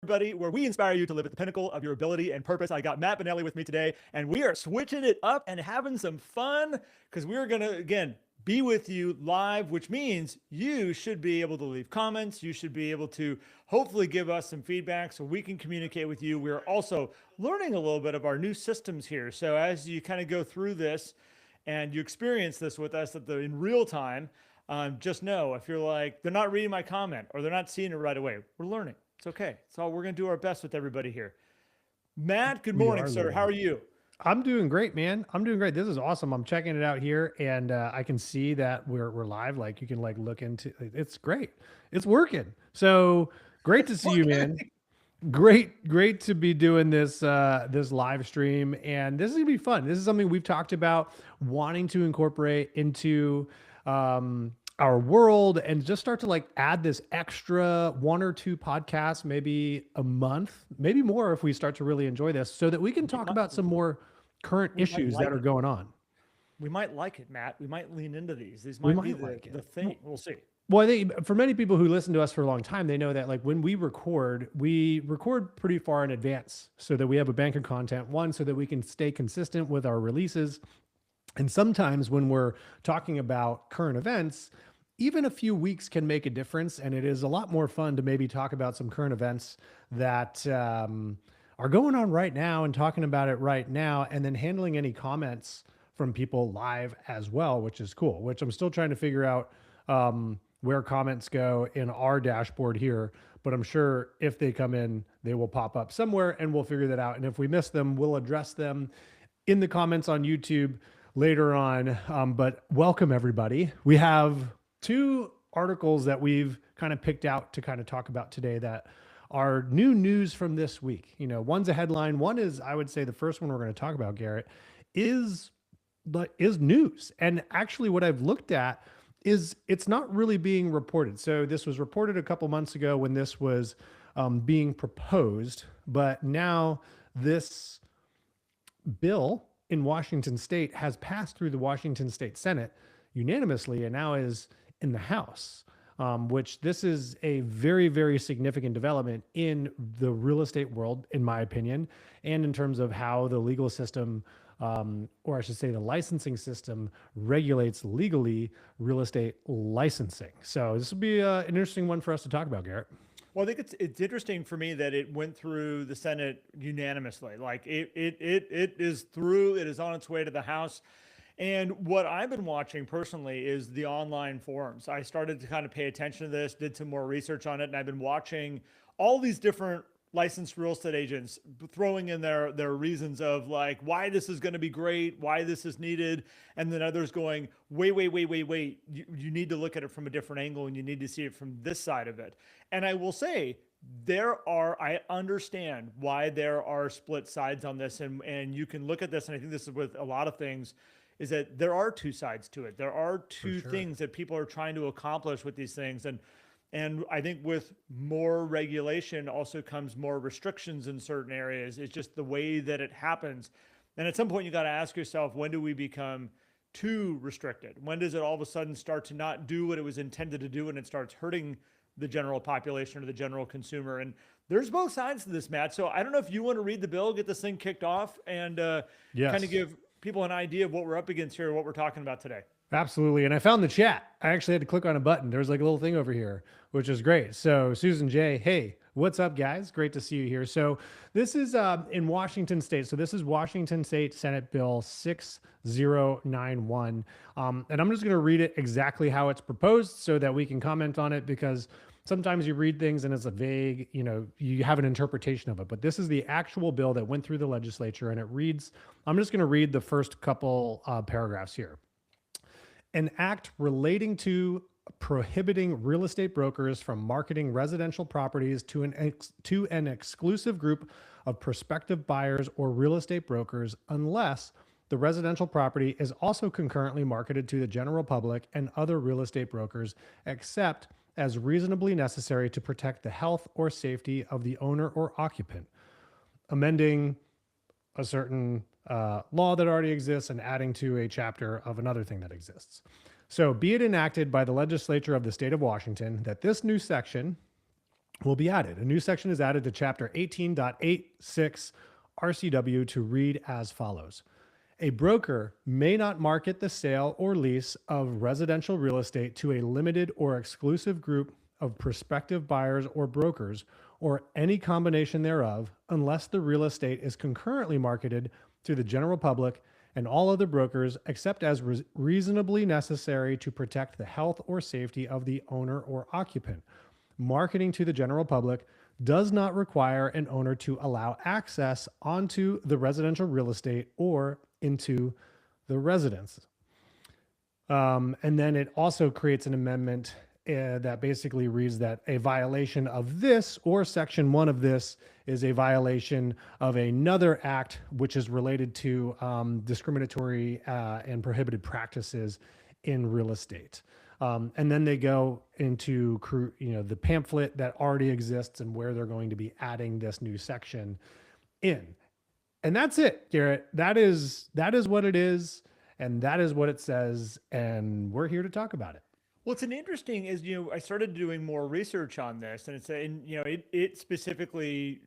everybody, where we inspire you to live at the pinnacle of your ability and purpose. I got Matt Benelli with me today, and we are switching it up and having some fun because we're going to, again, be with you live, which means you should be able to leave comments. You should be able to hopefully give us some feedback so we can communicate with you. We're also learning a little bit of our new systems here. So as you kind of go through this and you experience this with us in real time, just know if you're like, they're not reading my comment or they're not seeing it right away, we're learning. It's okay. So we're going to do our best with everybody here. Matt, good morning, sir. How are you? I'm doing great, man. I'm doing great. This is awesome. I'm checking it out here, and I can see that we're live. Like you can like look into. It's great. It's working. So great to see you, man. Great to be doing this live stream, and this is gonna be fun. This is something we've talked about wanting to incorporate into our world and just start to like add this extra one or two podcasts, maybe a month, maybe more if we start to really enjoy this, so that we can talk about some more current We might issues like that are it. going on. We might like it, Matt. We might lean into these. These We might be might the, like the it. thing. We'll see. Well, I think for many people who listen to us for a long time, they know that like when we record pretty far in advance so that we have a bank of content, one, so that we can stay consistent with our releases. And sometimes when we're talking about current events, even a few weeks can make a difference. And it is a lot more fun to maybe talk about some current events that are going on right now and talking about it right now, and then handling any comments from people live as well, which is cool, which I'm still trying to figure out where comments go in our dashboard here. But I'm sure if they come in, they will pop up somewhere and we'll figure that out. And if we miss them, we'll address them in the comments on YouTube later on. But welcome, everybody. We have two articles that we've kind of picked out to kind of talk about today that are new news from this week. You know, one's a headline. One is, I would say, the first one we're going to talk about, Garrett, is news. And actually, what I've looked at is it's not really being reported. So this was reported a couple months ago when this was being proposed, but now this bill in Washington State has passed through the Washington State Senate unanimously and now is in the House, which this is a very, very significant development in the real estate world, in my opinion, and in terms of how the legal system, or I should say the licensing system, regulates legally real estate licensing. So this will be an interesting one for us to talk about, Garrett. Well, I think it's interesting for me that it went through the Senate unanimously. Like it is through. It is on its way to the House. And what I've been watching personally is the online forums. I started to kind of pay attention to this, did some more research on it, and I've been watching all these different licensed real estate agents throwing in their reasons of like why this is going to be great, why this is needed, and then others going, wait. You need to look at it from a different angle and you need to see it from this side of it. And I will say, I understand why there are split sides on this, and you can look at this, and I think this is with a lot of things, is that there are two sides to it. There are two things that people are trying to accomplish with these things. And I think with more regulation also comes more restrictions in certain areas. It's just the way that it happens. And at some point, you got to ask yourself, when do we become too restricted? When does it all of a sudden start to not do what it was intended to do and it starts hurting the general population or the general consumer? And there's both sides to this, Matt. So I don't know if you want to read the bill, get this thing kicked off, and kind of give people an idea of what we're up against here, what we're talking about today. Absolutely. And I found the chat. I actually had to click on a button. There's like a little thing over here, which is great. So Susan J, hey, what's up, guys? Great to see you here. So this is in Washington State. So this is Washington State Senate Bill 6091. And I'm just going to read it exactly how it's proposed so that we can comment on it, because sometimes you read things and it's a vague, you have an interpretation of it. But this is the actual bill that went through the legislature, and it reads, I'm just going to read the first couple paragraphs here. An act relating to prohibiting real estate brokers from marketing residential properties to an exclusive group of prospective buyers or real estate brokers, unless the residential property is also concurrently marketed to the general public and other real estate brokers, except as reasonably necessary to protect the health or safety of the owner or occupant, amending a certain law that already exists and adding to a chapter of another thing that exists. So be it enacted by the legislature of the state of Washington that this new section, will be added. A new section is added to Chapter 18.86 RCW to read as follows. A broker may not market the sale or lease of residential real estate to a limited or exclusive group of prospective buyers or brokers or any combination thereof unless the real estate is concurrently marketed to the general public and all other brokers except as reasonably necessary to protect the health or safety of the owner or occupant. Marketing to the general public does not require an owner to allow access onto the residential real estate or into the residence. And then it also creates an amendment that basically reads that a violation of this or section 1 of this is a violation of another act which is related to discriminatory and prohibited practices in real estate. And then they go into the pamphlet that already exists and where they're going to be adding this new section in. And that's it, Garrett. That is what it is, and that is what it says, and we're here to talk about it. What's an interesting is, I started doing more research on this, and it specifically,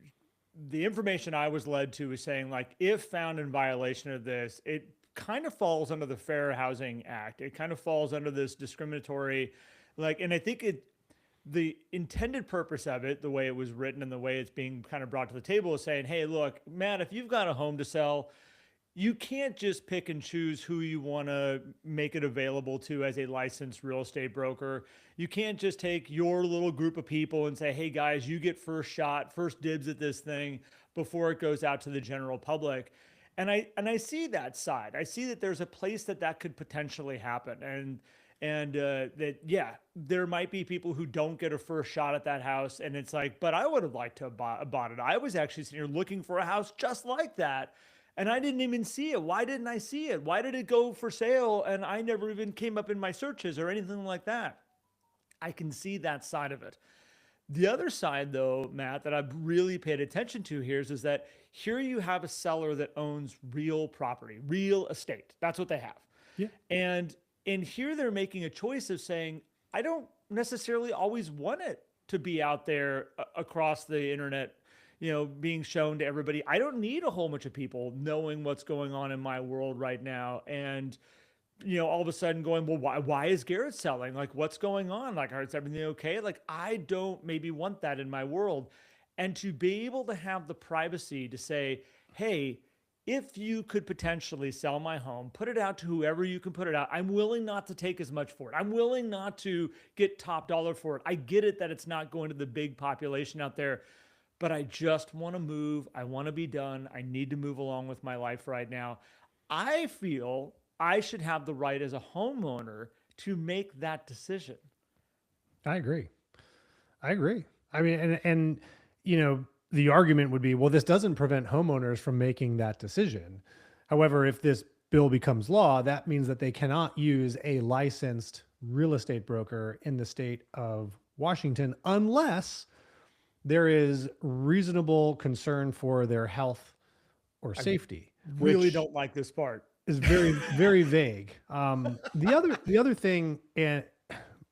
the information I was led to is saying, like, if found in violation of this, it kind of falls under the Fair Housing Act. It kind of falls under this discriminatory, and I think the intended purpose of it, the way it was written and the way it's being kind of brought to the table is saying, hey, look, Matt, if you've got a home to sell, you can't just pick and choose who you want to make it available to as a licensed real estate broker. You can't just take your little group of people and say, hey guys, you get first shot, first dibs at this thing before it goes out to the general public. And I see that side. I see that there's a place that could potentially happen. And that, yeah, there might be people who don't get a first shot at that house. And it's like, but I would have liked to have bought it. I was actually sitting here looking for a house just like that. And I didn't even see it. Why didn't I see it? Why did it go for sale? And I never even came up in my searches or anything like that. I can see that side of it. The other side, though, Matt, that I've really paid attention to here is that here you have a seller that owns real property, real estate. That's what they have. Yeah. And here they're making a choice of saying, I don't necessarily always want it to be out there across the internet, being shown to everybody. I don't need a whole bunch of people knowing what's going on in my world right now. And, all of a sudden going, well, why is Garrett selling? Like, what's going on? Like, is everything okay? Like, I don't maybe want that in my world. And to be able to have the privacy to say, hey, if you could potentially sell my home, put it out to whoever you can put it out. I'm willing not to take as much for it. I'm willing not to get top dollar for it. I get it that it's not going to the big population out there, but I just want to move. I want to be done. I need to move along with my life right now. I feel I should have the right as a homeowner to make that decision. I agree. I mean, and the argument would be, well, this doesn't prevent homeowners from making that decision. However, if this bill becomes law, that means that they cannot use a licensed real estate broker in the state of Washington unless there is reasonable concern for their health or safety. I really don't like this part. Is very, very vague. The other thing, and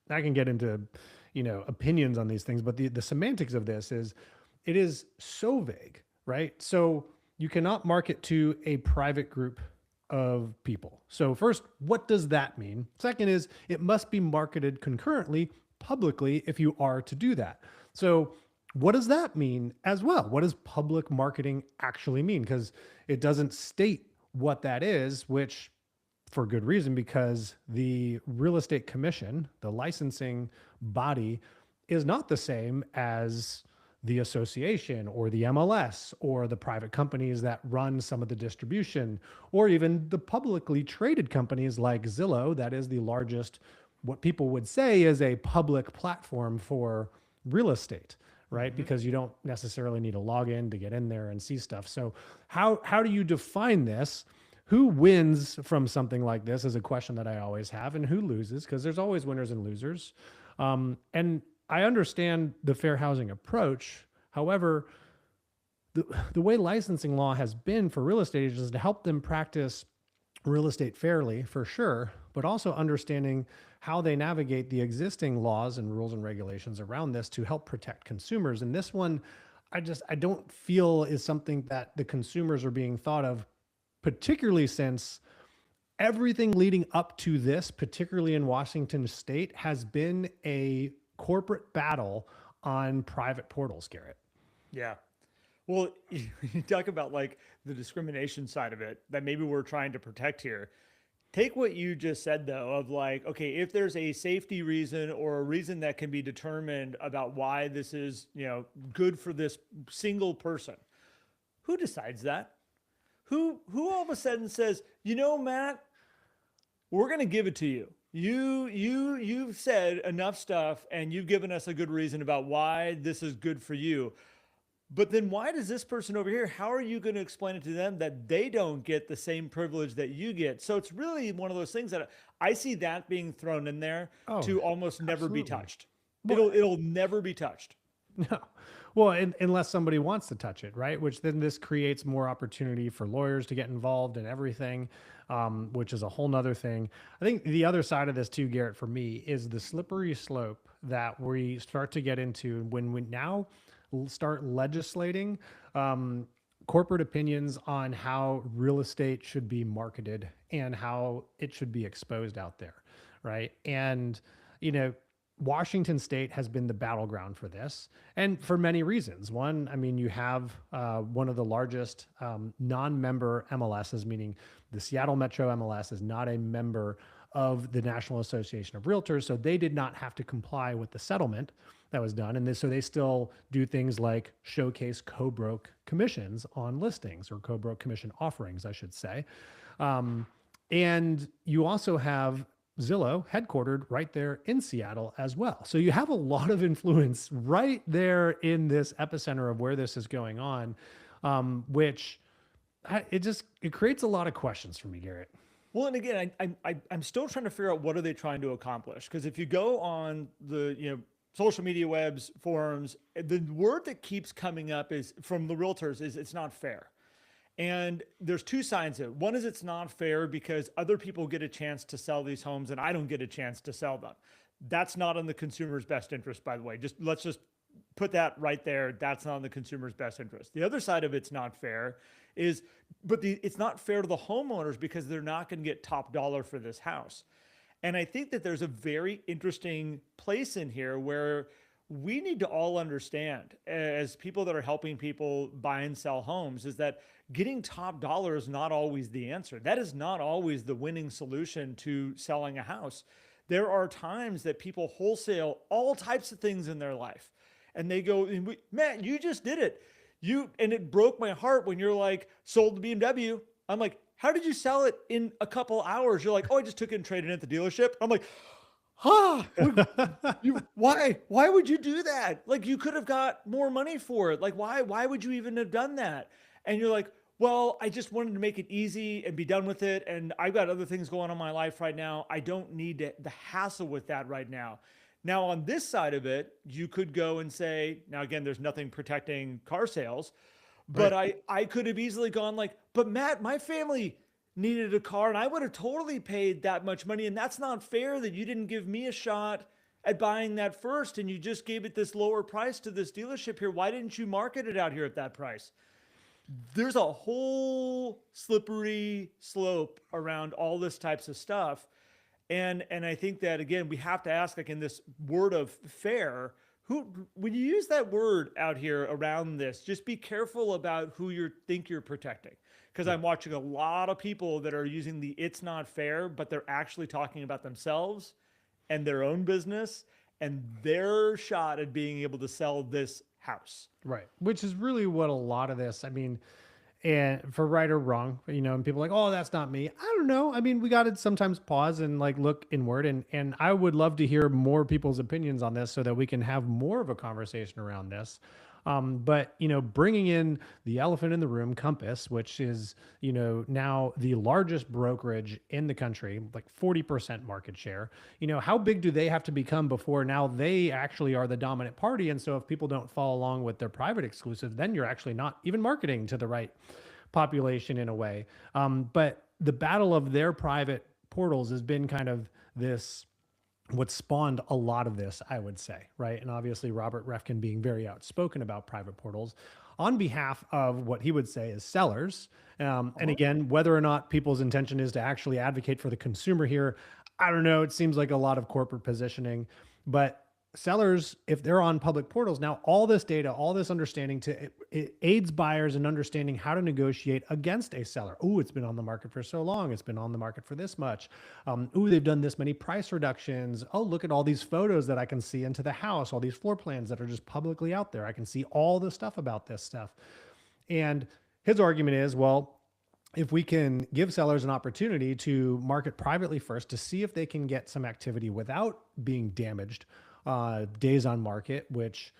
I can get into, opinions on these things, but the semantics of this is, it is so vague, right? So you cannot market to a private group of people. So first, what does that mean? Second is, it must be marketed concurrently, publicly, if you are to do that. So what does that mean as well? What does public marketing actually mean? Because it doesn't state what that is, which for good reason, because the real estate commission, the licensing body, is not the same as the association or the MLS or the private companies that run some of the distribution, or even the publicly traded companies like Zillow, that is the largest, what people would say is a public platform for real estate, right? Mm-hmm. Because you don't necessarily need a login to get in there and see stuff. So how do you define this? Who wins from something like this is a question that I always have, and who loses, because there's always winners and losers. And I understand the fair housing approach. However, the way licensing law has been for real estate agents is to help them practice real estate fairly, for sure, but also understanding how they navigate the existing laws and rules and regulations around this to help protect consumers. And this one, I don't feel is something that the consumers are being thought of, particularly since everything leading up to this, particularly in Washington state, has been a corporate battle on private portals, Garrett. Yeah. Well, you talk about like the discrimination side of it that maybe we're trying to protect here. Take what you just said though, of like, okay, if there's a safety reason or a reason that can be determined about why this is, good for this single person, who decides that? Who all of a sudden says, Matt, we're going to give it to you. You've said enough stuff and you've given us a good reason about why this is good for you. But then why does this person over here, how are you going to explain it to them that they don't get the same privilege that you get? So it's really one of those things that I see that being thrown in there Oh, to almost never be absolutely. touched. Well, It'll never be touched. no. Well, unless somebody wants to touch it, right? Which then this creates more opportunity for lawyers to get involved in everything, which is a whole nother thing. I think the other side of this too, Garrett, for me, is the slippery slope that we start to get into when we now start legislating corporate opinions on how real estate should be marketed and how it should be exposed out there, right? And, you know, Washington State has been the battleground for this, and for many reasons. One, I mean, you have one of the largest non-member MLSs, meaning the Seattle Metro MLS is not a member of the National Association of Realtors, so they did not have to comply with the settlement that was done, and so they still do things like showcase co-broke commissions on listings, or co-broke commission offerings, I should say. And you also have Zillow headquartered right there in Seattle as well. So you have a lot of influence right there in this epicenter of where this is going on, which it creates a lot of questions for me, Garrett. Well, and again, I'm still trying to figure out what are they trying to accomplish? Because if you go on the social media webs, forums, the word that keeps coming up is from the realtors is it's not fair. And there's two sides of it. One is it's not fair because other people get a chance to sell these homes and I don't get a chance to sell them. That's not in the consumer's best interest, by the way. Let's just put that right there. That's not in the consumer's best interest. The other side of it's not fair is, it's not fair to the homeowners because they're not going to get top dollar for this house. And I think that there's a very interesting place in here where we need to all understand as people that are helping people buy and sell homes is that getting top dollar is not always the answer. That is not always the winning solution to selling a house. There are times that people wholesale all types of things in their life and they go, Matt, you just did it. And it broke my heart when you're like, sold the BMW. I'm like, how did you sell it in a couple hours? You're like, oh, I just took it and traded it at the dealership. I'm like, why would you do that? Like you could have got more money for it. Like why would you even have done that? And you're like, well, I just wanted to make it easy and be done with it. And I've got other things going on in my life right now. I don't need the hassle with that right now. Now on this side of it, you could go and say, now again, there's nothing protecting car sales, but Right. I could have easily gone like, but Matt, my family needed a car and I would have totally paid that much money. And that's not fair that you didn't give me a shot at buying that first and you just gave it this lower price to this dealership here. Why didn't you market it out here at that price? There's a whole slippery slope around all this types of stuff. And I think that again, we have to ask, like in this word of fair, who, when you use that word out here around this, just be careful about who you think you're protecting. Because Yeah. I'm watching a lot of people that are using the it's not fair, but they're actually talking about themselves and their own business and their shot at being able to sell this house. Right. Which is really what a lot of this, I mean, and for right or wrong, and people are like, oh, that's not me. I don't know. I mean, we got to sometimes pause and like look inward, and I would love to hear more people's opinions on this so that we can have more of a conversation around this. But bringing in the elephant in the room, Compass, which is now the largest brokerage in the country, like 40% market share. How big do they have to become before now they actually are the dominant party? And so if people don't follow along with their private exclusive, then you're actually not even marketing to the right population in a way. But the battle of their private portals has been kind of this what spawned a lot of this, I would say, right? And obviously, Robert Refkin being very outspoken about private portals on behalf of what he would say is sellers. And Uh-huh. again, whether or not people's intention is to actually advocate for the consumer here, I don't know. It seems like a lot of corporate positioning, but sellers, if they're on public portals now, all this data, all this understanding it aids buyers in understanding how to negotiate against a seller. Oh, it's been on the market for so long. It's been on the market for this much. Oh, they've done this many price reductions. Oh, look at all these photos that I can see into the house, all these floor plans that are just publicly out there. I can see all the stuff about this stuff. And his argument is, well, if we can give sellers an opportunity to market privately first to see if they can get some activity without being damaged, days on market, which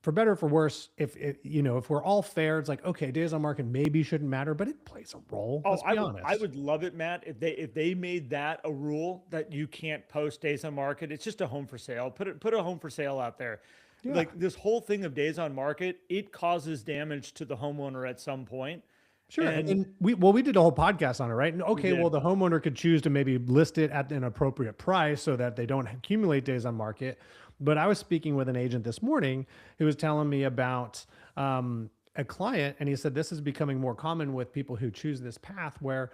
for better or for worse, if if we're all fair, it's like, okay, days on market maybe shouldn't matter, but it plays a role. Oh, Let's I be would I honest. would love it, Matt, if they made that a rule that you can't post days on market. It's just a home for sale. Put a home for sale out there. Yeah. Like this whole thing of days on market, it causes damage to the homeowner at some point. Sure. And And we did a whole podcast on it, right? And we okay, well, did. the homeowner could choose to maybe list it at an appropriate price so that they don't accumulate days on market. But I was speaking with an agent this morning who was telling me about a client, and he said this is becoming more common with people who choose this path, where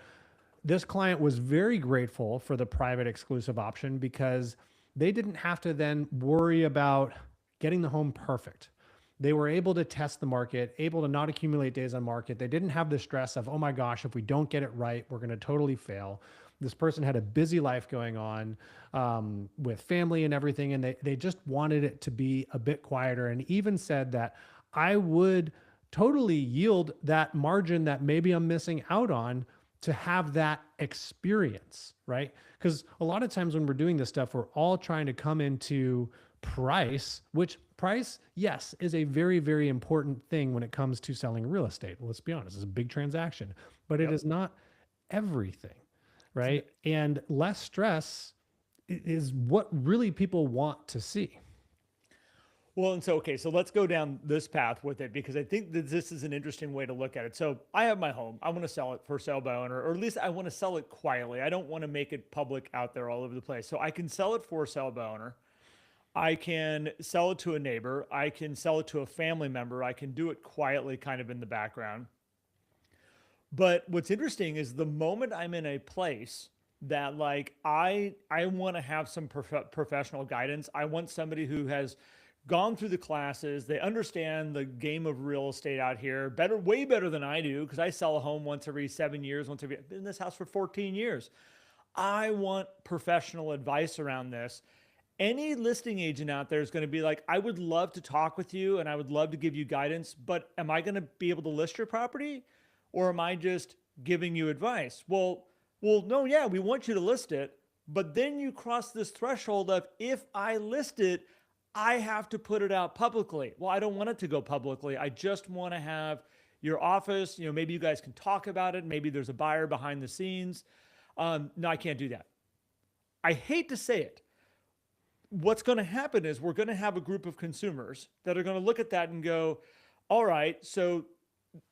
this client was very grateful for the private exclusive option because they didn't have to then worry about getting the home perfect. They were able to test the market, able to not accumulate days on market. They didn't have the stress of, oh my gosh, if we don't get it right, we're going to totally fail. This person had a busy life going on with family and everything, and they just wanted it to be a bit quieter, and even said that I would totally yield that margin that maybe I'm missing out on to have that experience, right? Because a lot of times when we're doing this stuff, we're all trying to come into price, which price, yes, is a very, very important thing when it comes to selling real estate. Let's be honest, it's a big transaction, but it Yep. is not everything, It's n- right? And less stress is what really people want to see. Well, and so okay, so let's go down this path with it because I think that this is an interesting way to look at it. So I have my home. I want to sell it for sale by owner, or at least I want to sell it quietly. I don't want to make it public out there all over the place. So I can sell it for sale by owner. I can sell it to a neighbor. I can sell it to a family member. I can do it quietly, kind of in the background. But what's interesting is the moment I'm in a place that like I want to have some professional guidance. I want somebody who has gone through the classes. They understand the game of real estate out here better, way better than I do, because I sell a home once every 7 years. I've been in this house for 14 years. I want professional advice around this. Any listing agent out there is going to be like, I would love to talk with you and I would love to give you guidance, but am I going to be able to list your property, or am I just giving you advice? Well, no, yeah, we want you to list it, but then you cross this threshold of, if I list it, I have to put it out publicly. Well, I don't want it to go publicly. I just want to have your office, maybe you guys can talk about it. Maybe there's a buyer behind the scenes. No, I can't do that. I hate to say it. What's going to happen is we're going to have a group of consumers that are going to look at that and go, all right, so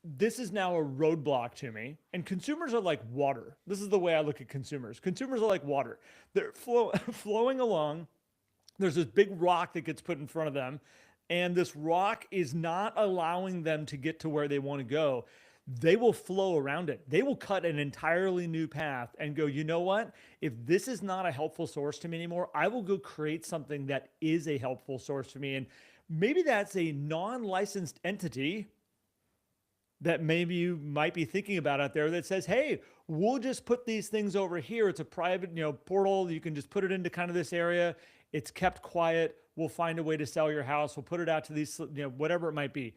this is now a roadblock to me. And consumers are like water. This is the way I look at consumers. Consumers are like water. They're flowing along. There's this big rock that gets put in front of them, and this rock is not allowing them to get to where they want to go. They will flow around it. They will cut an entirely new path and go, you know what? If this is not a helpful source to me anymore, I will go create something that is a helpful source to me. And maybe that's a non licensed entity that maybe you might be thinking about out there that says, hey, we'll just put these things over here. It's a private, portal. You can just put it into kind of this area. It's kept quiet. We'll find a way to sell your house. We'll put it out to these, whatever it might be.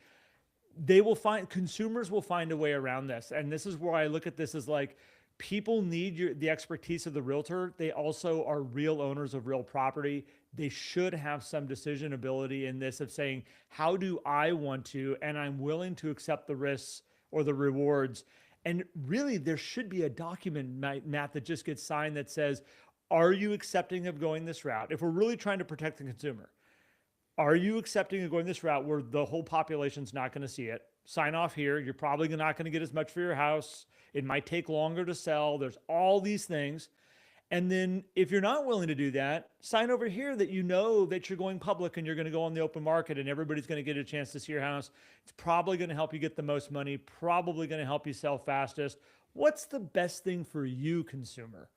Consumers will find a way around this. And this is where I look at this as like, people need the expertise of the realtor. They also are real owners of real property. They should have some decision ability in this of saying, how do I want to, and I'm willing to accept the risks or the rewards. And really, there should be a document, Matt, that just gets signed that says, are you accepting of going this route? If we're really trying to protect the consumer, are you accepting of going this route where the whole population's not going to see it? Sign off here. You're probably not going to get as much for your house. It might take longer to sell. There's all these things. And then if you're not willing to do that, sign over here that you know that you're going public and you're going to go on the open market and everybody's going to get a chance to see your house. It's probably going to help you get the most money, probably going to help you sell fastest. What's the best thing for you, consumer?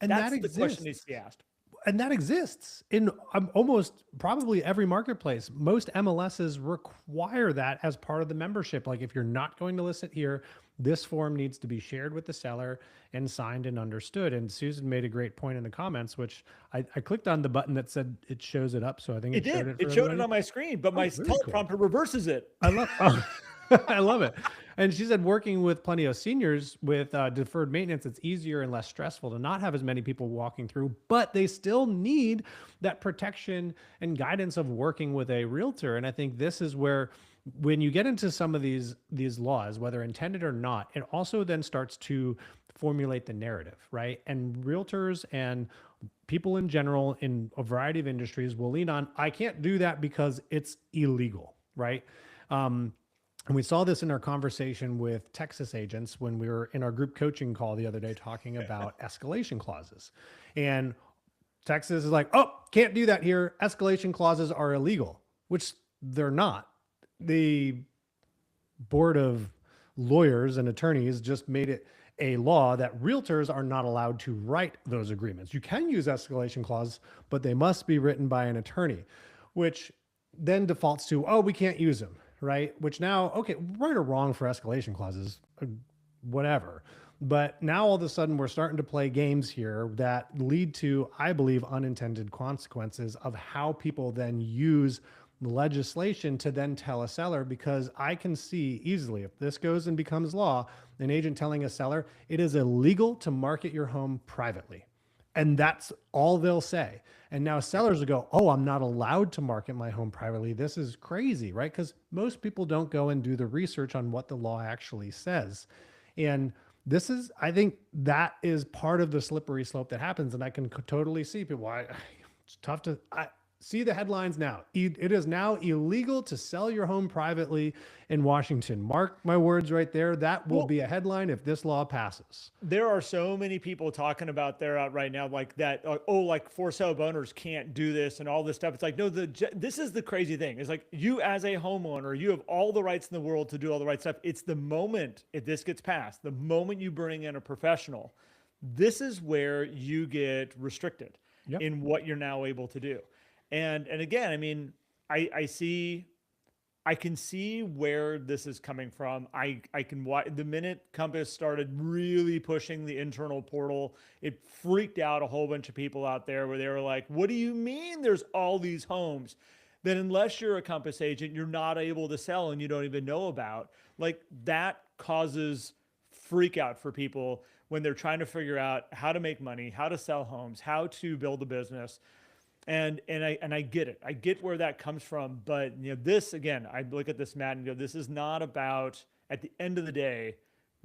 And that That's the question needs to exists. be asked. And that exists in almost probably every marketplace. Most MLSs require that as part of the membership. Like, if you're not going to list it here, this form needs to be shared with the seller and signed and understood. And Susan made a great point in the comments, which I clicked on the button that said it shows it up. So I think It it showed did. it for It showed it everybody. on my screen, but Oh, my very cool. teleprompter reverses it. I love, oh, I love it. And she said, working with plenty of seniors with deferred maintenance, it's easier and less stressful to not have as many people walking through, but they still need that protection and guidance of working with a realtor. And I think this is where, when you get into some of these laws, whether intended or not, it also then starts to formulate the narrative, right? And realtors and people in general in a variety of industries will lean on, I can't do that because it's illegal, right? And we saw this in our conversation with Texas agents when we were in our group coaching call the other day talking about escalation clauses. And Texas is like, oh, can't do that here. Escalation clauses are illegal, which they're not. The board of lawyers and attorneys just made it a law that realtors are not allowed to write those agreements. You can use escalation clauses, but they must be written by an attorney, which then defaults to, oh, we can't use them, right? Which now, okay, right or wrong for escalation clauses, whatever. But now all of a sudden we're starting to play games here that lead to, I believe, unintended consequences of how people then use legislation to then tell a seller, because I can see easily, if this goes and becomes law, an agent telling a seller, it is illegal to market your home privately. And that's all they'll say. And now sellers will go, oh, I'm not allowed to market my home privately. This is crazy, right? Because most people don't go and do the research on what the law actually says. And this is, I think that is part of the slippery slope that happens. And I can totally see people, it's tough to, see the headlines now. It is now illegal to sell your home privately in Washington. Mark my words right there. That will be a headline if this law passes. There are so many people talking about there out right now, like that. Oh, like for sale owners can't do this and all this stuff. It's like, no, this is the crazy thing. It's like, you as a homeowner, you have all the rights in the world to do all the right stuff. It's the moment, if this gets passed, the moment you bring in a professional, this is where you get restricted in what you're now able to do. And again, I mean, I can see where this is coming from. The minute Compass started really pushing the internal portal, it freaked out a whole bunch of people out there where they were like, what do you mean there's all these homes that unless you're a Compass agent, you're not able to sell and you don't even know about? Like, that causes freak out for people when they're trying to figure out how to make money, how to sell homes, how to build a business. And I get it. I get where that comes from. But this, again, I look at this, Matt, and go, this is not about, at the end of the day,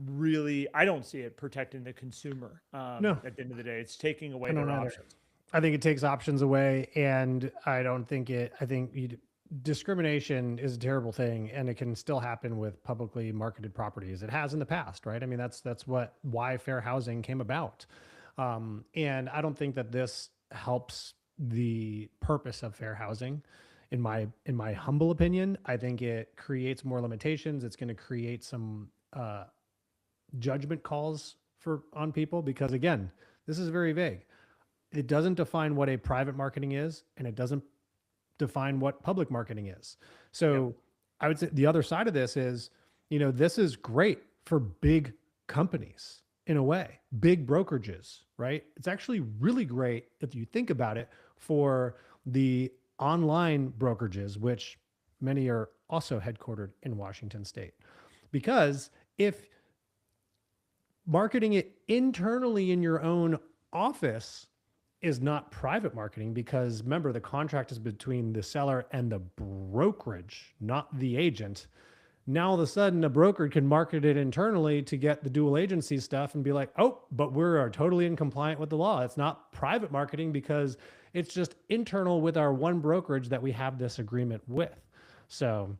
really, I don't see it protecting the consumer. No, at the end of the day, it's taking away I don't their either. options. I think it takes options away, and I don't think it. I think discrimination is a terrible thing, and it can still happen with publicly marketed properties. It has in the past, right? I mean, that's why fair housing came about, and I don't think that this helps the purpose of fair housing. In my humble opinion, I think it creates more limitations. It's going to create some judgment calls on people, because again, this is very vague. It doesn't define what a private marketing is, and it doesn't define what public marketing is. So I would say the other side of this is, this is great for big companies in a way, big brokerages, right? It's actually really great if you think about it for the online brokerages, which many are also headquartered in Washington state. Because if marketing it internally in your own office is not private marketing, because remember, the contract is between the seller and the brokerage, not the agent. Now, all of a sudden, a broker can market it internally to get the dual agency stuff and be like, oh, but we're totally in compliant with the law. It's not private marketing because it's just internal with our one brokerage that we have this agreement with. So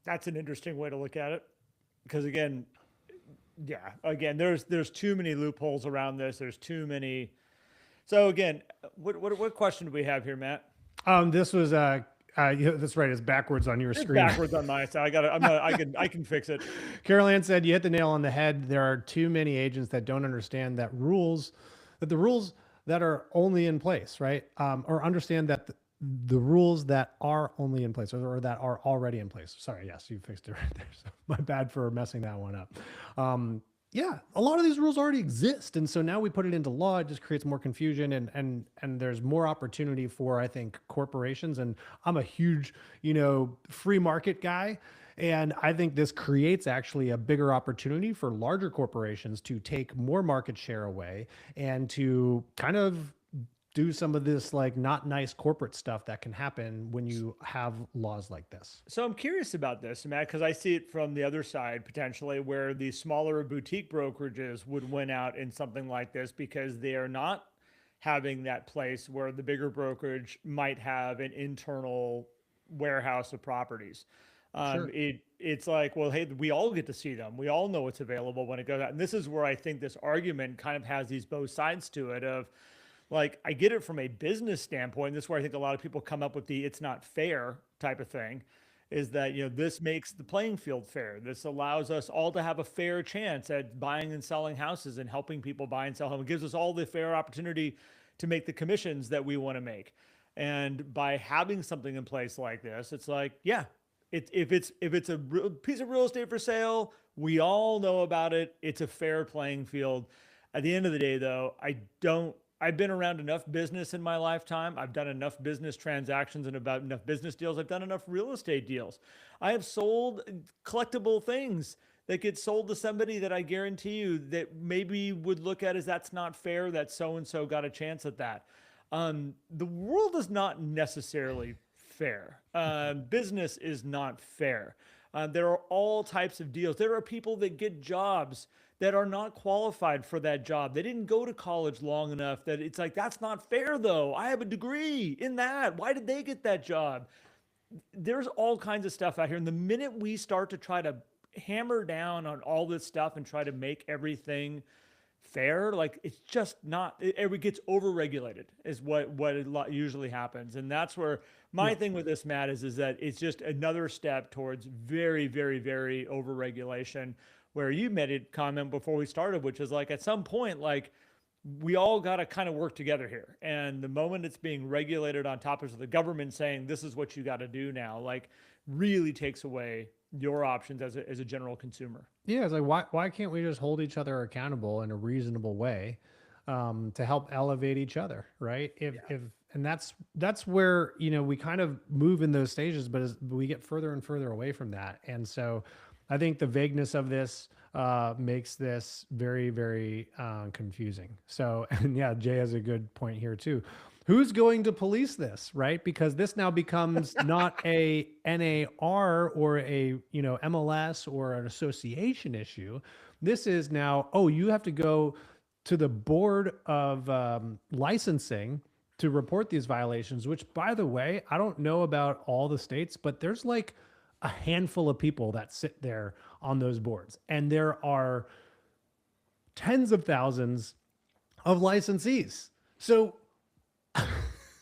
that's an interesting way to look at it, because again, Yeah, again, there's too many loopholes around this. There's too many. So again, what question do we have here, Matt? This was yeah, that's right. It's backwards on your It's screen. backwards on my side. I got it. I'm not. I can fix it. Carol Ann said, "You hit the nail on the head. There are too many agents that don't understand that the rules that are only in place, right? Or understand that the rules that are only in place or that are already in place." Sorry, yes, you fixed it right there. So my bad for messing that one up. Yeah, a lot of these rules already exist, and so now we put it into law. It just creates more confusion, and there's more opportunity for, I think, corporations. And I'm a huge, free market guy, and I think this creates actually a bigger opportunity for larger corporations to take more market share away and to kind of do some of this like not nice corporate stuff that can happen when you have laws like this. So I'm curious about this, Matt, because I see it from the other side potentially, where the smaller boutique brokerages would win out in something like this because they are not having that place where the bigger brokerage might have an internal warehouse of properties. Sure. It's like, well, hey, we all get to see them. We all know what's available when it goes out. And this is where I think this argument kind of has these both sides to it of like, I get it from a business standpoint. This is where I think a lot of people come up with the it's not fair type of thing is that, this makes the playing field fair. This allows us all to have a fair chance at buying and selling houses and helping people buy and sell homes. It gives us all the fair opportunity to make the commissions that we want to make. And by having something in place like this, it's like, yeah, if it's a piece of real estate for sale, we all know about it. It's a fair playing field. At the end of the day, though, I've been around enough business in my lifetime. I've done enough business transactions and about enough business deals. I've done enough real estate deals. I have sold collectible things that get sold to somebody that I guarantee you that maybe would look at as that's not fair, that so and so got a chance at that. The world is not necessarily fair. Business is not fair. There are all types of deals. There are people that get jobs that are not qualified for that job. They didn't go to college long enough that it's like, that's not fair though. I have a degree in that. Why did they get that job? There's all kinds of stuff out here. And the minute we start to try to hammer down on all this stuff and try to make everything fair, like it's just not, it gets overregulated is what usually happens. And that's where my Yeah. thing with this, Matt, is that it's just another step towards very, very, very overregulation, where you made a comment before we started, which is like at some point, like we all got to kind of work together here. And the moment it's being regulated on top of the government saying this is what you got to do now, like really takes away your options as a general consumer. Yeah, it's like why can't we just hold each other accountable in a reasonable way to help elevate each other, right? If and that's where we kind of move in those stages, but as we get further and further away from that, and so I think the vagueness of this makes this very very confusing. So and yeah, Jay has a good point here too. Who's going to police this, right? Because this now becomes not a NAR or a MLS or an association issue. This is now, oh, you have to go to the board of licensing to report these violations. Which, by the way, I don't know about all the states, but there's like a handful of people that sit there on those boards, and there are tens of thousands of licensees. So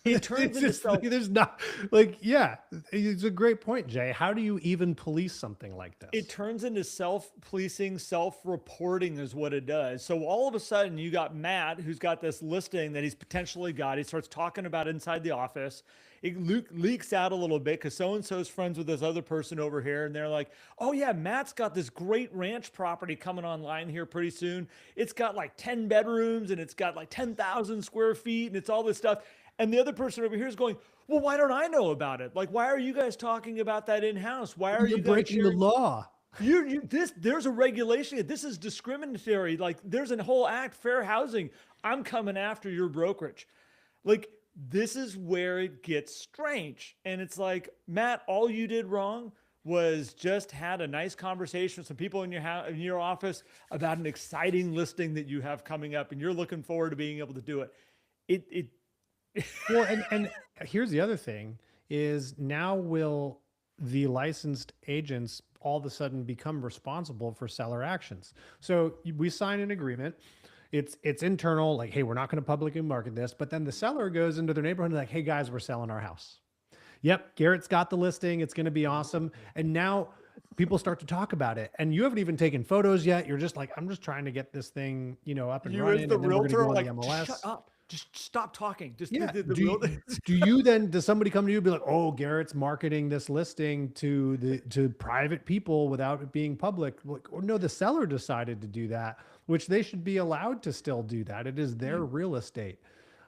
It turns into self there's not like, yeah, it's a great point, Jay. How do you even police something like it this? turns into self-policing, self-reporting is what it does. So all of a sudden you got Matt who's got this listing that he's potentially got. He starts talking about inside the office. It leaks out a little bit because so-and-so's friends with this other person over here. And they're like, oh yeah, Matt's got this great ranch property coming online here pretty soon. It's got like 10 bedrooms and it's got like 10,000 square feet and it's all this stuff. And the other person over here is going, well, why don't I know about it? Like, why are you guys talking about that in-house? Why are You're you guys breaking the sharing? law. There's a regulation. This is discriminatory. Like, there's a whole act, fair housing. I'm coming after your brokerage. Like, this is where it gets strange. And it's like, Matt, all you did wrong was just had a nice conversation with some people in your office about an exciting listing that you have coming up, and you're looking forward to being able to do it. It Well, and here's the other thing is now will the licensed agents all of a sudden become responsible for seller actions. So we sign an agreement. It's internal, like, hey, we're not going to publicly market this. But then the seller goes into their neighborhood and like, hey guys, we're selling our house. Yep, Garrett's got the listing. It's going to be awesome. And now people start to talk about it. And you haven't even taken photos yet. You're just like, I'm just trying to get this thing, up and You as running. the And then we're going to realtor go are on the like, just shut MLS. up. Just stop talking. Just Yeah. the Do realtor. does somebody come to you and be like, oh, Garrett's marketing this listing to private people without it being public? Like, or no, the seller decided to do that, which they should be allowed to still do that. It is their real estate.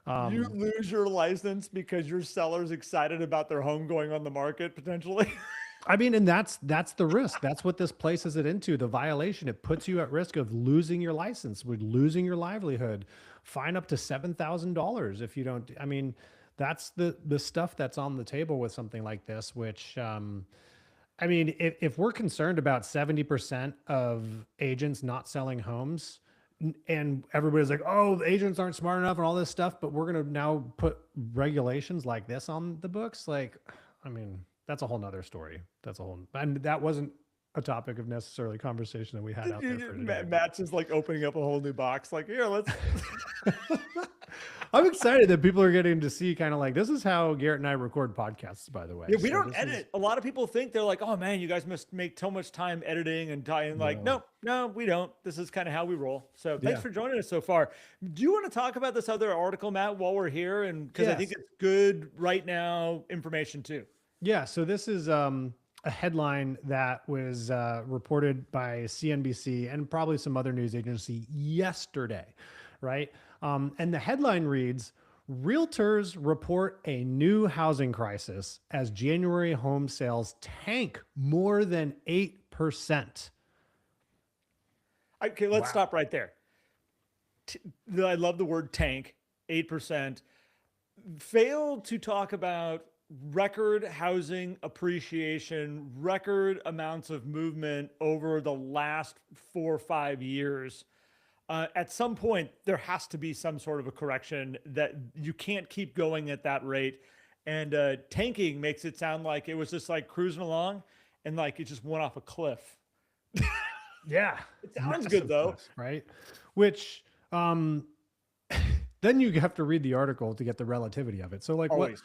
You lose your license because your seller's excited about their home going on the market potentially. I mean, and that's the risk. That's what this places it into. The violation. It puts you at risk of losing your license, with losing your livelihood. Fine up to $7,000 if you don't. I mean, that's the stuff that's on the table with something like this. Which, I mean, if we're concerned about 70% of agents not selling homes, and everybody's like, oh, the agents aren't smart enough and all this stuff, but we're going to now put regulations like this on the books. Like, I mean, that's a whole nother story. And that wasn't a topic of necessarily conversation that we had out there for today. Matt's just like opening up a whole new box. Like, here, let's. I'm excited that people are getting to see kind of like, this is how Garrett and I record podcasts, by the way. Yeah, we So don't this edit. A lot of people think they're like, oh man, you guys must make so much time editing and tying. Like, no, we don't. This is kind of how we roll. So thanks Yeah. for joining us so far. Do you want to talk about this other article, Matt, while we're here? And because I think Yes. it's good right now information too. Yeah. So this is a headline that was reported by CNBC and probably some other news agency yesterday, right? And the headline reads, realtors report a new housing crisis as January home sales tank more than 8%. Okay, let's stop right there. I love the word tank, 8%. Failed to talk about record housing appreciation, record amounts of movement over the last 4 or 5 years. At some point, there has to be some sort of a correction that you can't keep going at that rate. And tanking makes it sound like it was just like cruising along and like it just went off a cliff. Yeah. It sounds good though. Right. Which, then you have to read the article to get the relativity of it. So like Always. what,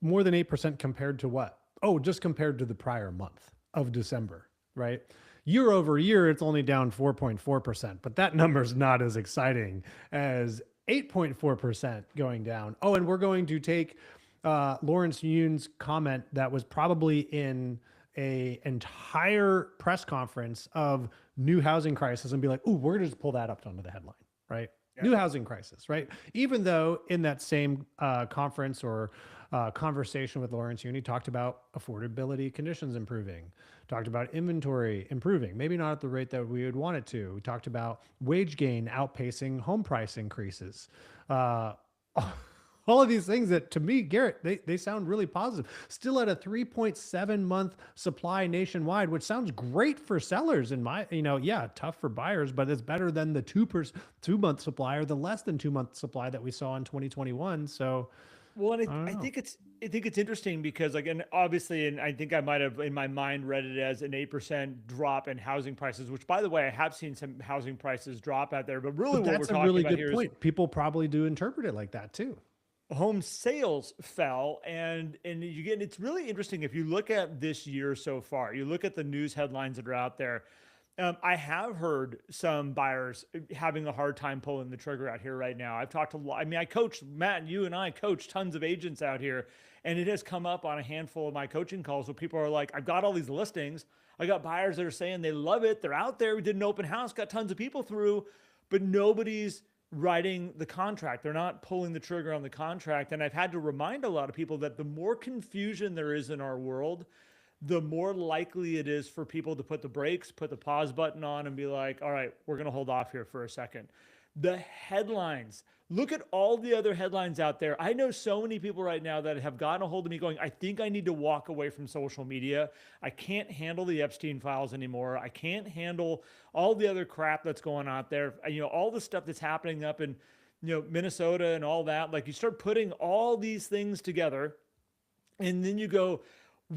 more than 8% compared to what? Oh, just compared to the prior month of December, right? Year over year, it's only down 4.4%, but that number's not as exciting as 8.4% going down. Oh, and we're going to take Lawrence Yune's comment that was probably in a entire press conference of new housing crisis and be like, ooh, we're going to just pull that up onto the headline, right? Yeah. New housing crisis, right? Even though in that same conference or conversation with Lawrence Yune, he talked about affordability conditions improving, talked about inventory improving, maybe not at the rate that we would want it to. We talked about wage gain outpacing home price increases. All of these things that to me, Garrett, they sound really positive. Still at a 3.7 month supply nationwide, which sounds great for sellers in my, tough for buyers, but it's better than the 2 month supply or the less than 2 month supply that we saw in 2021. So, well, and I think it's interesting because, again, obviously, and I think I might have in my mind read it as an 8% drop in housing prices, which, by the way, I have seen some housing prices drop out there. But really, what we're talking about here is people probably do interpret it like that too. Home sales fell, and you get, it's really interesting if you look at this year so far. You look at the news headlines that are out there. I have heard some buyers having a hard time pulling the trigger out here right now. I've talked to, I coach, Matt, you and I coach tons of agents out here, and it has come up on a handful of my coaching calls where people are like, I've got all these listings. I got buyers that are saying they love it. They're out there. We did an open house, got tons of people through, but nobody's writing the contract. They're not pulling the trigger on the contract. And I've had to remind a lot of people that the more confusion there is in our world, the more likely it is for people to put the brakes, put the pause button on and be like, all right, we're going to hold off here for a second. The headlines, look at all the other headlines out there. I know so many people right now that have gotten a hold of me going, I think I need to walk away from social media. I can't handle the Epstein files anymore. I can't handle all the other crap that's going out there. All the stuff that's happening up in, Minnesota and all that. Like, you start putting all these things together and then you go,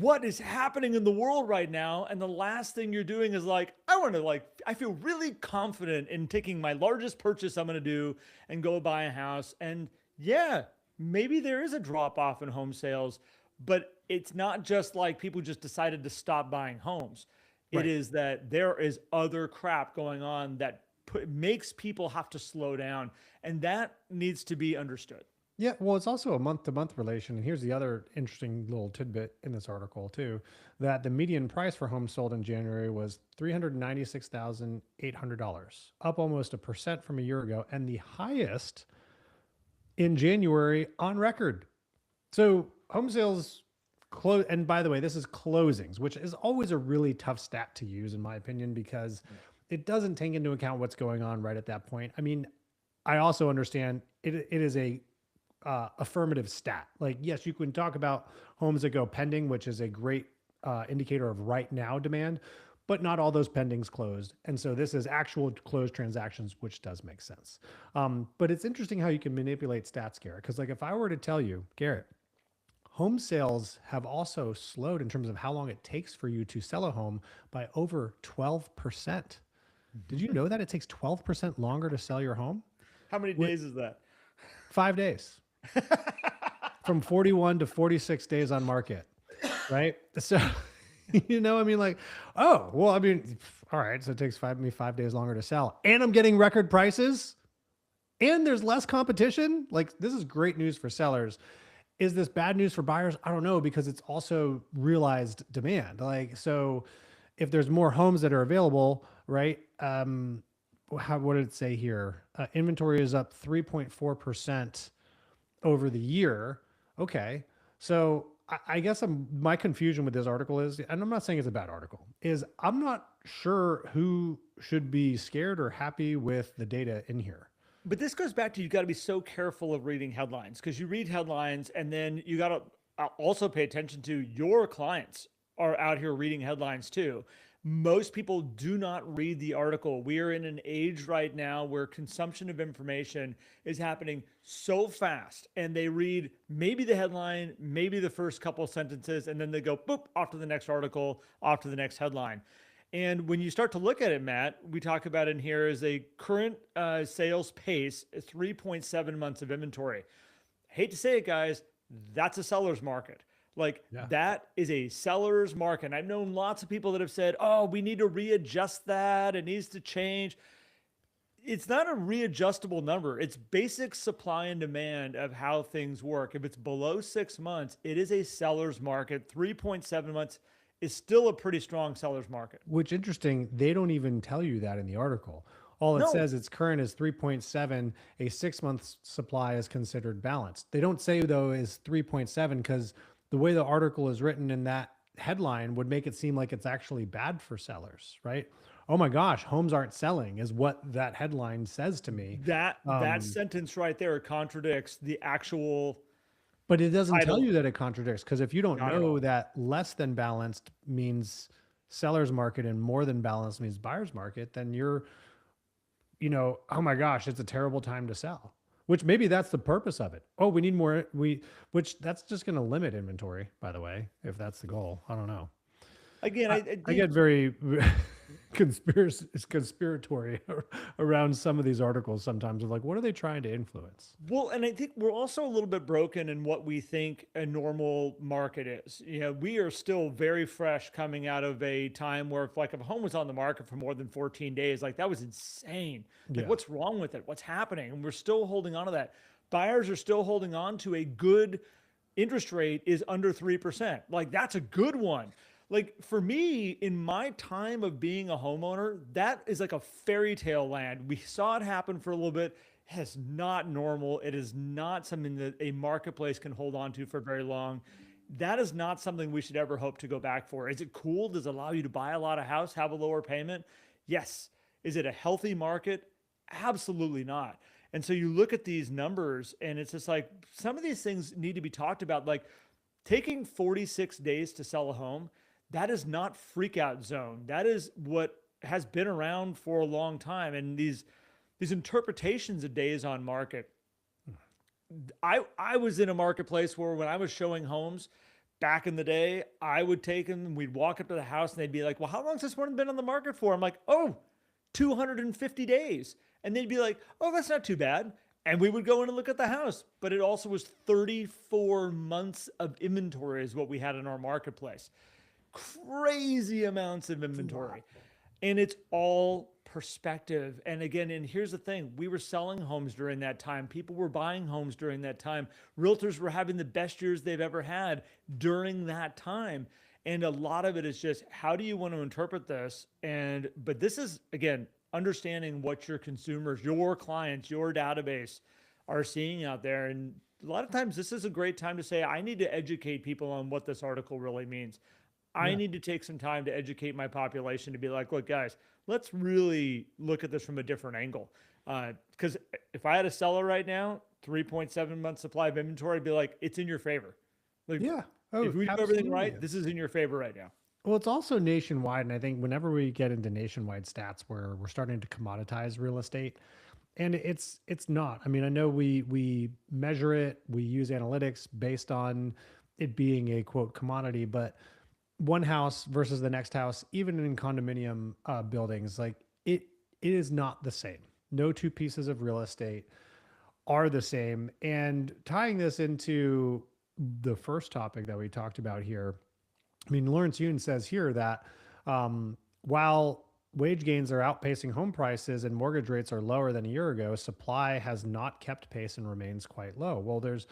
what is happening in the world right now. And the last thing you're doing is like, I feel really confident in taking my largest purchase I'm going to do and go buy a house. And yeah, maybe there is a drop off in home sales, but it's not just like people just decided to stop buying homes. It Right. is that there is other crap going on that makes people have to slow down. And that needs to be understood. Yeah, well, it's also a month-to-month relation. And here's the other interesting little tidbit in this article too, that the median price for homes sold in January was $396,800, up almost 1% from a year ago, and the highest in January on record. So home sales close, and by the way, this is closings, which is always a really tough stat to use, in my opinion, because it doesn't take into account what's going on right at that point. I mean, I also understand it is a affirmative stat. Like, yes, you can talk about homes that go pending, which is a great indicator of right now demand, but not all those pendings closed. And so this is actual closed transactions, which does make sense. But it's interesting how you can manipulate stats, Garrett, because like if I were to tell you, Garrett, home sales have also slowed in terms of how long it takes for you to sell a home by over 12%. Did you know that it takes 12% longer to sell your home? How many days is that? 5 days. From 41 to 46 days on market, right? So, I mean, like, oh, well, I mean, all right. So it takes me 5 days longer to sell, and I'm getting record prices, and there's less competition. Like, this is great news for sellers. Is this bad news for buyers? I don't know, because it's also realized demand. Like, so if there's more homes that are available, right? What did it say here? Inventory is up 3.4% over the year. Okay. So I guess my confusion with this article is, and I'm not saying it's a bad article, is I'm not sure who should be scared or happy with the data in here. But this goes back to, you got to be so careful of reading headlines, because you read headlines and then you got to also pay attention to your clients are out here reading headlines too. Most people do not read the article. We are in an age right now where consumption of information is happening so fast, and they read maybe the headline, maybe the first couple sentences, and then they go boop off to the next article, off to the next headline. And when you start to look at it, Matt, we talk about in here is a current sales pace, 3.7 months of inventory. Hate to say it, guys, that's a seller's market. Like, Yeah. that is a seller's market. And I've known lots of people that have said, oh, we need to readjust that. It needs to change. It's not a readjustable number. It's basic supply and demand of how things work. If it's below 6 months, it is a seller's market. 3.7 months is still a pretty strong seller's market. Which interesting, they don't even tell you that in the article. All it No, says its current is 3.7. A 6 month supply is considered balanced. They don't say though is 3.7, because the way the article is written in that headline would make it seem like it's actually bad for sellers, right? Oh my gosh, homes aren't selling is what that headline says to me. that sentence right there contradicts the actual But it doesn't tell title. you that it contradicts, because if you don't Not at know all. that less than balanced means seller's market and more than balanced means buyer's market, then you're, oh my gosh, it's a terrible time to sell. Which maybe that's the purpose of it. Oh, we need more. Which that's just going to limit inventory, by the way, if that's the goal. I don't know. Again, I, I I think get very conspiratory around some of these articles sometimes of like, what are they trying to influence? well, and I think we're also a little bit broken in what we think a normal market is. We are still very fresh coming out of a time where if a home was on the market for more than 14 days, like that was insane. Like, Yeah. what's wrong with it? What's happening? And we're still holding on to that. Buyers are still holding on to a good interest rate is under 3%. Like, that's a good one. Like, for me, in my time of being a homeowner, that is like a fairy tale land. We saw it happen for a little bit. It's not normal. It is not something that a marketplace can hold on to for very long. That is not something we should ever hope to go back for. Is it cool? Does it allow you to buy a lot of house, have a lower payment? Yes. Is it a healthy market? Absolutely not. And so you look at these numbers and it's just like some of these things need to be talked about. Like, taking 46 days to sell a home, that is not freak out zone. That is what has been around for a long time. And these interpretations of days on market. I was in a marketplace where when I was showing homes back in the day, I would take them, we'd walk up to the house and they'd be like, well, how long's this one been on the market for? I'm like, oh, 250 days. And they'd be like, oh, that's not too bad. And we would go in and look at the house. But it also was 34 months of inventory is what we had in our marketplace. Crazy amounts of inventory. And it's all perspective. And again, and here's the thing, we were selling homes during that time. People were buying homes during that time. Realtors were having the best years they've ever had during that time. And a lot of it is just, how do you want to interpret this? But this is, again, understanding what your consumers, your clients, your database are seeing out there. And a lot of times this is a great time to say, I need to educate people on what this article really means. I need to take some time to educate my population to be like, look, guys, let's really look at this from a different angle. Because if I had a seller right now, 3.7 months supply of inventory, I'd be like, it's in your favor. Like, if we do everything right, this is in your favor right now. Well, it's also nationwide. And I think whenever we get into nationwide stats where we're starting to commoditize real estate, and it's not. I mean, I know we measure it, we use analytics based on it being a quote commodity, but one house versus the next house, even in condominium buildings, like it is not the same. No two pieces of real estate are the same. And tying this into the first topic that we talked about here, I mean, Lawrence Yun says here that while wage gains are outpacing home prices and mortgage rates are lower than a year ago, supply has not kept pace and remains quite low. Well, there's,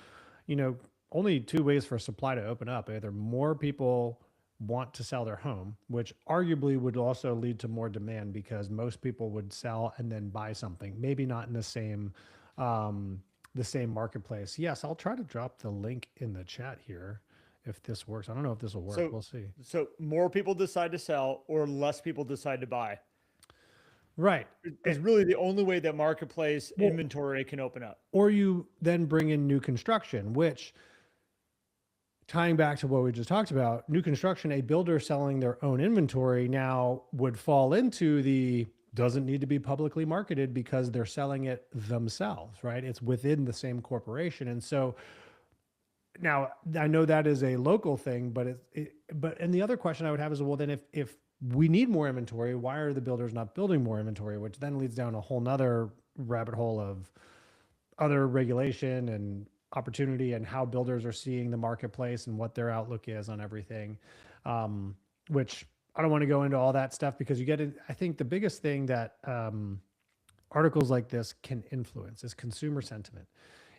only two ways for supply to open up. Either more people want to sell their home, which arguably would also lead to more demand because most people would sell and then buy something, maybe not in the same marketplace. Yes, I'll try to drop the link in the chat here if this works. I don't know if this will work. We'll see. So more people decide to sell or less people decide to buy. Right. It's really the only way that marketplace inventory can open up. Or you then bring in new construction, which, tying back to what we just talked about, new construction, a builder selling their own inventory now would fall into the doesn't need to be publicly marketed because they're selling it themselves, right? It's within the same corporation. And so now I know that is a local thing, but and the other question I would have is, well, then if we need more inventory, why are the builders not building more inventory? Which then leads down a whole nother rabbit hole of other regulation and opportunity and how builders are seeing the marketplace and what their outlook is on everything. Which I don't want to go into all that stuff because you get it. I think the biggest thing that articles like this can influence is consumer sentiment.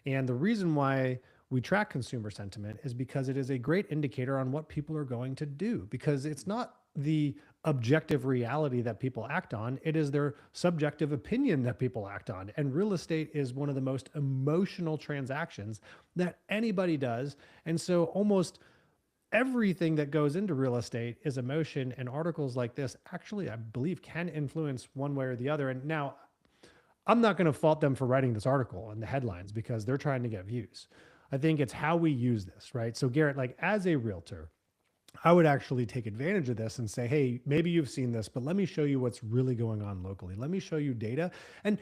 And the reason why we track consumer sentiment is because it is a great indicator on what people are going to do, because it's not the objective reality that people act on. It is their subjective opinion that people act on. And real estate is one of the most emotional transactions that anybody does. And so almost everything that goes into real estate is emotion, and articles like this actually, I believe, can influence one way or the other. And now I'm not going to fault them for writing this article and the headlines because they're trying to get views. I think it's how we use this, right? So Garrett, like as a realtor, I would actually take advantage of this and say, hey, maybe you've seen this, but let me show you what's really going on locally. Let me show you data and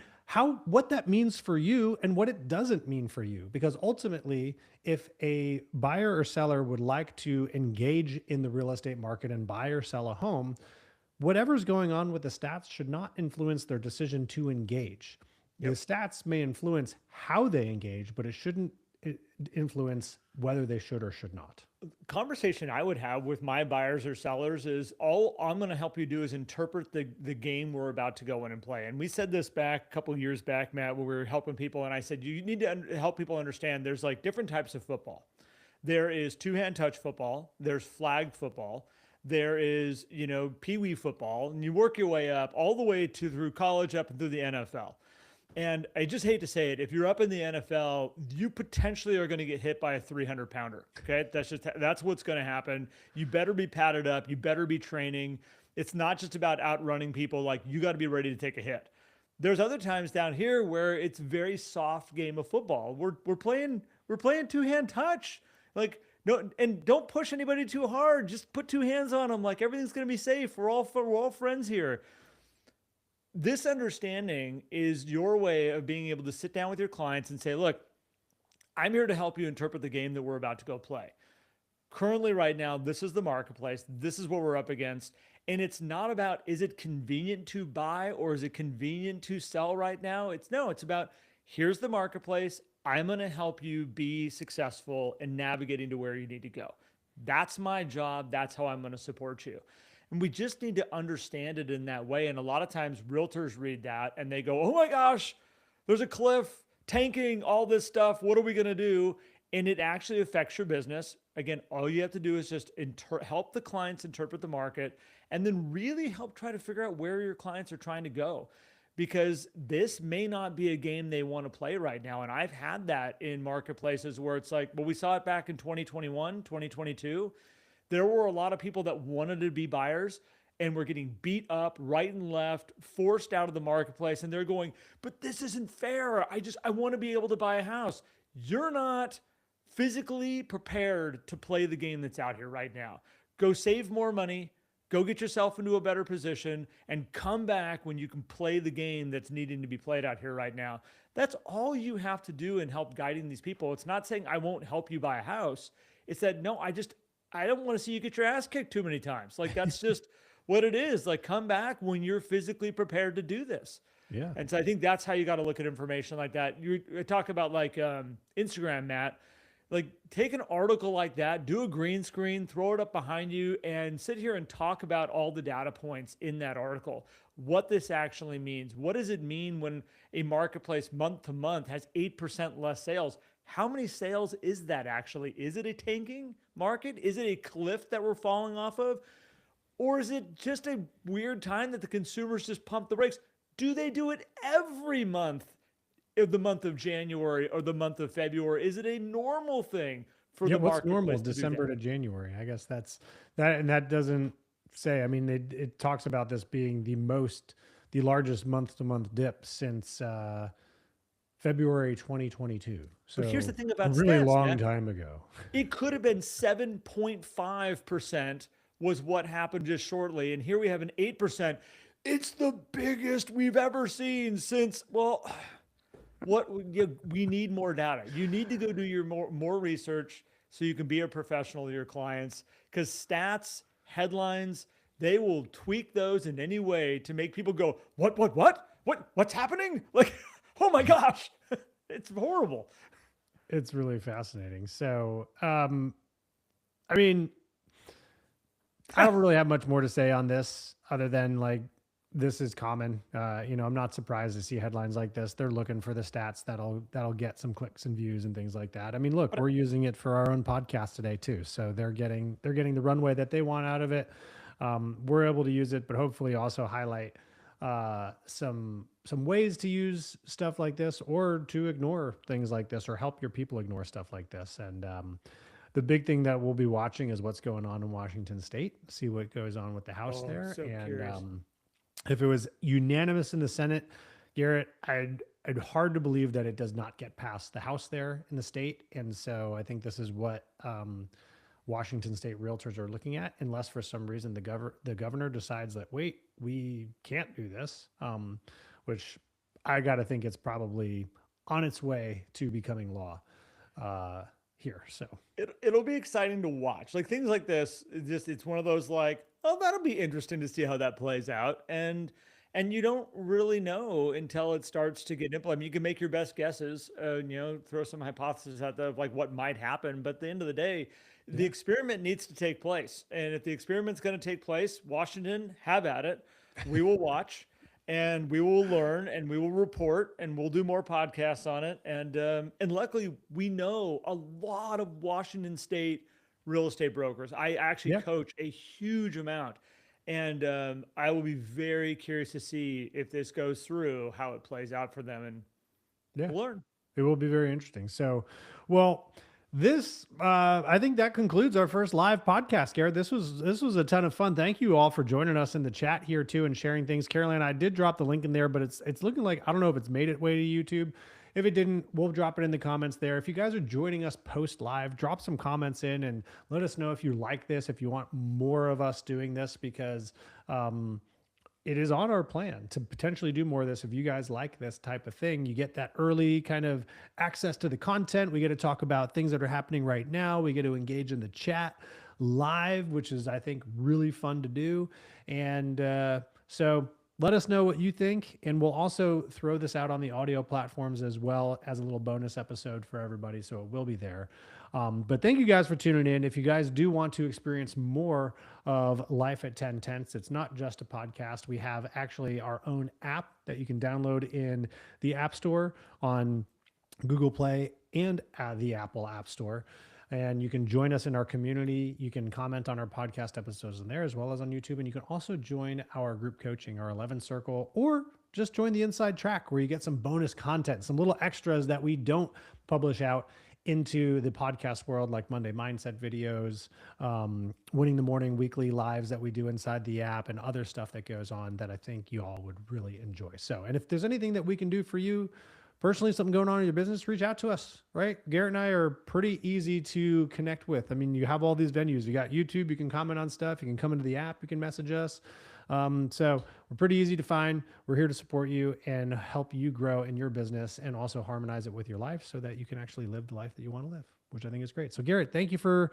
what that means for you and what it doesn't mean for you. Because ultimately, if a buyer or seller would like to engage in the real estate market and buy or sell a home, whatever's going on with the stats should not influence their decision to engage. Yep. The stats may influence how they engage, but it shouldn't influence whether they should or should not. Conversation I would have with my buyers or sellers is all I'm going to help you do is interpret the game we're about to go in and play. And we said this back a couple of years back, Matt, when we were helping people. And I said, you need to help people understand there's like different types of football. There is two-hand touch football. There's flag football. There is, peewee football, and you work your way up all the way through college up and through the NFL. And I just hate to say it, if you're up in the NFL, you potentially are going to get hit by a 300-pounder. Okay, that's what's going to happen. You better be padded up. You better be training. It's not just about outrunning people. Like, you got to be ready to take a hit. There's other times down here where it's very soft game of football. We're playing two-hand touch. Like, no, and don't push anybody too hard. Just put two hands on them. Like, everything's going to be safe. We're all friends here. This understanding is your way of being able to sit down with your clients and say, look, I'm here to help you interpret the game that we're about to go play. currently right now, this is the marketplace. This is what we're up against. And it's not about, is it convenient to buy or is it convenient to sell right now? It's no, it's about, here's the marketplace. I'm going to help you be successful in navigating to where you need to go. That's my job. That's how I'm going to support you. And we just need to understand it in that way. And a lot of times realtors read that and they go, oh my gosh, there's a cliff, tanking, all this stuff. What are we going to do? And it actually affects your business. Again, all you have to do is just help the clients interpret the market and then really help try to figure out where your clients are trying to go, because this may not be a game they want to play right now. And I've had that in marketplaces where it's like, well, we saw it back in 2021, 2022. There were a lot of people that wanted to be buyers and were getting beat up right and left, forced out of the marketplace. And they're going, but this isn't fair. I want to be able to buy a house. You're not physically prepared to play the game that's out here right now. Go save more money, go get yourself into a better position, and come back when you can play the game that's needing to be played out here right now. That's all you have to do in help guiding these people. It's not saying I won't help you buy a house. It's that, no, I don't want to see you get your ass kicked too many times. Like, that's just what it is. Like, come back when you're physically prepared to do this. Yeah. And so I think that's how you got to look at information like that. You talk about like Instagram, Matt. Like, take an article like that, do a green screen, throw it up behind you, and sit here and talk about all the data points in that article. What this actually means. What does it mean when a marketplace month to month has 8% less sales? How many sales is that actually? Is it a tanking market? Is it a cliff that we're falling off of? Or is it just a weird time that the consumers just pump the brakes? Do they do it every month? Of the month of January or the month of February? Is it a normal thing for the what's normal marketplace to do December that? to January? I guess that's that, and that doesn't say. I mean, it talks about this being the largest month to month dip since February 2022. So But here's the thing a about really stats, long Matt. time ago. It could have been 7.5% was what happened just shortly. And here we have an 8%. It's the biggest we've ever seen since, well, we need more data. You need to go do your more research so you can be a professional to your clients, because stats, headlines, they will tweak those in any way to make people go, what's happening? Like, oh my gosh, it's horrible. It's really fascinating. So, I mean, I don't really have much more to say on this other than, like, this is common. I'm not surprised to see headlines like this. They're looking for the stats that'll get some clicks and views and things like that. I mean, look, we're using it for our own podcast today too. So they're getting the runway that they want out of it. We're able to use it, but hopefully also highlight some ways to use stuff like this, or to ignore things like this, or help your people ignore stuff like this. And the big thing that we'll be watching is what's going on in Washington State, see what goes on with the House there. So And curious. if it was unanimous in the Senate, Garrett, I'd hard to believe that it does not get past the House there in the state. And so I think this is what Washington State realtors are looking at, unless for some reason the governor decides that, wait, we can't do this, which I got to think it's probably on its way to becoming law here. So It'll be exciting to watch. Like, things like this, it's one of those, like, oh, that'll be interesting to see how that plays out. And you don't really know until it starts to get implemented. You can make your best guesses, throw some hypotheses out there of like what might happen. But at the end of the day, the experiment needs to take place. And if the experiment's going to take place, Washington, have at it. We will watch. And we will learn, and we will report, and we'll do more podcasts on it. And luckily, we know a lot of Washington State real estate brokers. I actually coach a huge amount, and I will be very curious to see if this goes through, how it plays out for them, and we'll learn. It will be very interesting. So, well, this I think that concludes our first live podcast, Garrett. This was a ton of fun. Thank you all for joining us in the chat here too and sharing things. Caroline, I did drop the link in there, but it's looking like, I don't know if it's made its way to YouTube. If it didn't, we'll drop it in the comments there. If you guys are joining us post live, drop some comments in and let us know if you like this, if you want more of us doing this, because it is on our plan to potentially do more of this. If you guys like this type of thing, you get that early kind of access to the content. We get to talk about things that are happening right now. We get to engage in the chat live, which is, I think, really fun to do. And so let us know what you think. And we'll also throw this out on the audio platforms as well as a little bonus episode for everybody. So it will be there. But thank you guys for tuning in. If you guys do want to experience more of Life at 10 Tenths, it's not just a podcast. We have actually our own app that you can download in the App Store on Google Play and the Apple App Store. And you can join us in our community. You can comment on our podcast episodes in there as well as on YouTube. And you can also join our group coaching, our 11 Circle, or just join the Inside Track where you get some bonus content, some little extras that we don't publish out into the podcast world, like Monday Mindset videos, Winning the Morning weekly lives that we do inside the app, and other stuff that goes on that I think you all would really enjoy. So, and if there's anything that we can do for you personally, something going on in your business, reach out to us, right? Garrett and I are pretty easy to connect with. I mean, you have all these venues. You got YouTube, you can comment on stuff. You can come into the app, you can message us. So we're pretty easy to find. We're here to support you and help you grow in your business and also harmonize it with your life so that you can actually live the life that you want to live, which I think is great. So Garrett, thank you for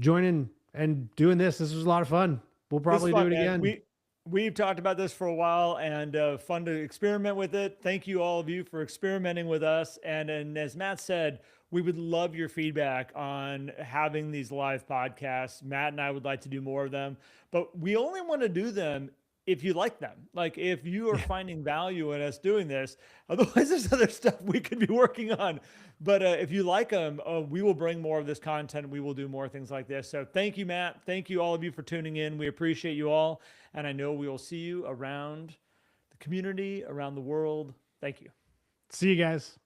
joining and doing this. This was a lot of fun. We'll probably do it again. We've talked about this for a while, and fun to experiment with it. Thank you, all of you, for experimenting with us. And as Matt said, we would love your feedback on having these live podcasts. Matt and I would like to do more of them, but we only want to do them if you like them. Like if you are finding value in us doing this. Otherwise, there's other stuff we could be working on. But if you like them, we will bring more of this content. We will do more things like this. So thank you, Matt. Thank you, all of you, for tuning in. We appreciate you all. And I know we will see you around the community, around the world. Thank you. See you guys.